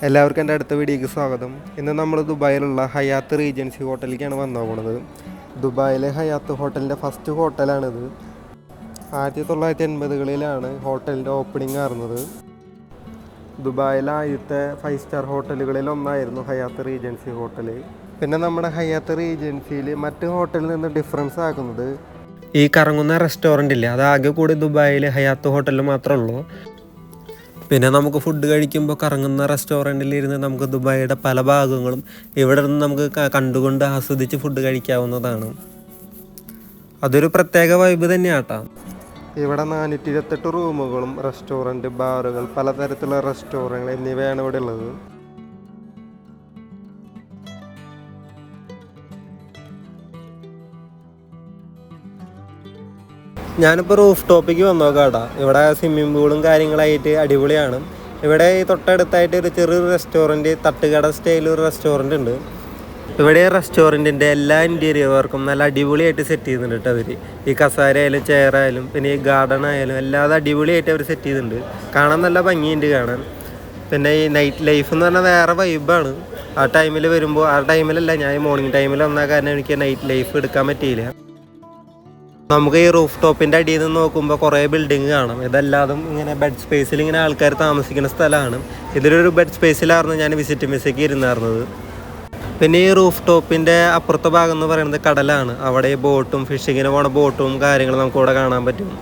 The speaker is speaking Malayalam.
എല്ലാവർക്കും എൻ്റെ അടുത്ത വീഡിയോയ്ക്ക് സ്വാഗതം. ഇന്ന് നമ്മൾ ദുബായിലുള്ള ഹയാത്ത് റീജൻസി ഹോട്ടലിലേക്കാണ് വന്നു പോകുന്നത്. ദുബായിലെ ഹയാത്ത് ഹോട്ടലിൻ്റെ ഫസ്റ്റ് ഹോട്ടലാണിത്. 1980കളിലാണ് ഹോട്ടലിൻ്റെ ഓപ്പണിംഗ് ആയിരുന്നത്. ദുബായിലെ ആദ്യത്തെ 5 സ്റ്റാർ ഹോട്ടലുകളിൽ ഒന്നായിരുന്നു ഹയാത്ത് റീജൻസി ഹോട്ടൽ. പിന്നെ നമ്മുടെ ഹയാത്ത് റീജൻസിയിൽ മറ്റ് ഹോട്ടലിൽ നിന്ന് ഡിഫറൻസ് ആക്കുന്നത് ഈ കറങ്ങുന്ന റെസ്റ്റോറൻ്റ് ഇല്ല, അതാകെ കൂടി ദുബായിൽ ഹയാത്ത് ഹോട്ടലിൽ മാത്രമേ ഉള്ളൂ. പിന്നെ നമുക്ക് ഫുഡ് കഴിക്കുമ്പോൾ കറങ്ങുന്ന റെസ്റ്റോറൻറ്റിലിരുന്ന് നമുക്ക് ദുബായിയുടെ പല ഭാഗങ്ങളും ഇവിടെ നിന്ന് നമുക്ക് കണ്ടുകൊണ്ട് ആസ്വദിച്ച് ഫുഡ് കഴിക്കാവുന്നതാണ്. അതൊരു പ്രത്യേക വൈബ് തന്നെയാട്ടോ. ഇവിടെ 428 റൂമുകളും റെസ്റ്റോറൻറ്റ്, ബാറുകൾ, പലതരത്തിലുള്ള റെസ്റ്റോറൻറ്റുകൾ എന്നിവയാണ് ഇവിടെ ഉള്ളത്. ഞാനിപ്പോൾ റൂഫ് ടോപ്പിക്ക് വന്നോക്കാട്ടാ. ഇവിടെ സ്വിമ്മിംഗ് പൂളും കാര്യങ്ങളായിട്ട് അടിപൊളിയാണ്. ഇവിടെ ഈ തൊട്ടടുത്തായിട്ട് ഒരു ചെറിയൊരു റെസ്റ്റോറൻറ്റ്, തട്ടുകട സ്റ്റൈൽ ഒരു റെസ്റ്റോറൻറ്റ് ഉണ്ട്. ഇവിടെ റെസ്റ്റോറൻറ്റിൻ്റെ എല്ലാ ഇൻറ്റീരിയർ വർക്കും നല്ല അടിപൊളിയായിട്ട് സെറ്റ് ചെയ്യുന്നുണ്ട് കേട്ടോ അവർ. ഈ കസേര ആയാലും ചെയറായാലും പിന്നെ ഈ ഗാർഡൻ ആയാലും എല്ലാം അടിപൊളിയായിട്ട് അവർ സെറ്റ് ചെയ്യുന്നുണ്ട്. കാണാൻ നല്ല ഭംഗിയുണ്ട് കാണാൻ. പിന്നെ ഈ നൈറ്റ് ലൈഫ് എന്ന് പറഞ്ഞാൽ വേറെ വൈബാണ്. ആ ടൈമിൽ വരുമ്പോൾ, ആ ടൈമിലല്ല, ഞാൻ ഈ മോർണിംഗ് ടൈമിൽ വന്നാൽ കാരണം എനിക്ക് നൈറ്റ് ലൈഫ് എടുക്കാൻ പറ്റിയില്ല. നമുക്ക് ഈ റൂഫ് ടോപ്പിൻ്റെ അടിയിൽ നിന്ന് നോക്കുമ്പോൾ കുറേ ബിൽഡിങ് കാണാം. ഇതെല്ലാതും ഇങ്ങനെ ബെഡ് സ്പേസിൽ ഇങ്ങനെ ആൾക്കാർ താമസിക്കുന്ന സ്ഥലമാണ്. ഇതിലൊരു ബെഡ് സ്പേസിലായിരുന്നു ഞാൻ വിസിക്ക് ഇരുന്നായിരുന്നത്. പിന്നെ ഈ റൂഫ് ടോപ്പിൻ്റെ അപ്പുറത്തെ ഭാഗം എന്ന് പറയുന്നത് കടലാണ്. അവിടെ ഈ ബോട്ടും ഫിഷിങ്ങിന് പോണ ബോട്ടും കാര്യങ്ങളും നമുക്കിവിടെ കാണാൻ പറ്റും.